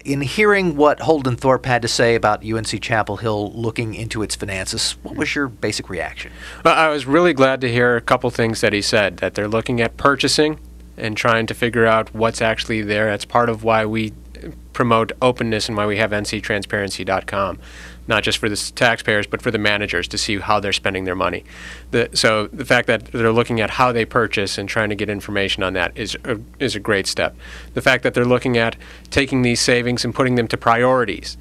In hearing what Holden Thorp had to say about UNC-Chapel Hill looking into its finances, what was your basic reaction? Well, I was really glad to hear a couple things that he said, that they're looking at purchasing and trying to figure out what's actually there. That's part of why we promote openness and why we have nctransparency.com, not just for the taxpayers, but for the managers to see how they're spending their money. So the fact that they're looking at how they purchase and trying to get information on that is a great step. The fact that they're looking at taking these savings and putting them to priorities.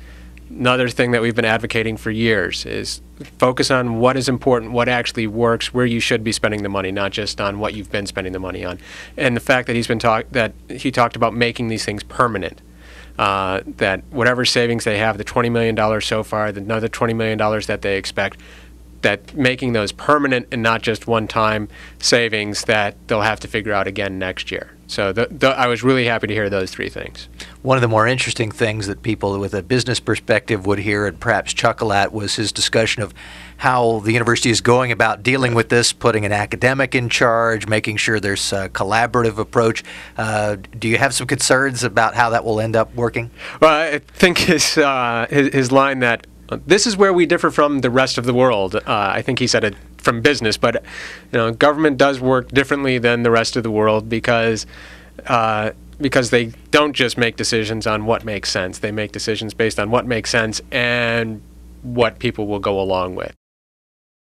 Another thing that we've been advocating for years is focus on what is important, what actually works, where you should be spending the money, not just on what you've been spending the money on. And the fact that he talked about making these things permanent. That whatever savings they have, the $20 million so far, another $20 million that they expect, that making those permanent and not just one-time savings that they'll have to figure out again next year. So I was really happy to hear those three things. One of the more interesting things that people with a business perspective would hear and perhaps chuckle at was his discussion of how the university is going about dealing with this, putting an academic in charge, making sure there's a collaborative approach. Do you have some concerns about how that will end up working? Well, I think his line that this is where we differ from the rest of the world. I think he said it from business, but government does work differently than the rest of the world because they don't just make decisions on what makes sense. They make decisions based on what makes sense and what people will go along with.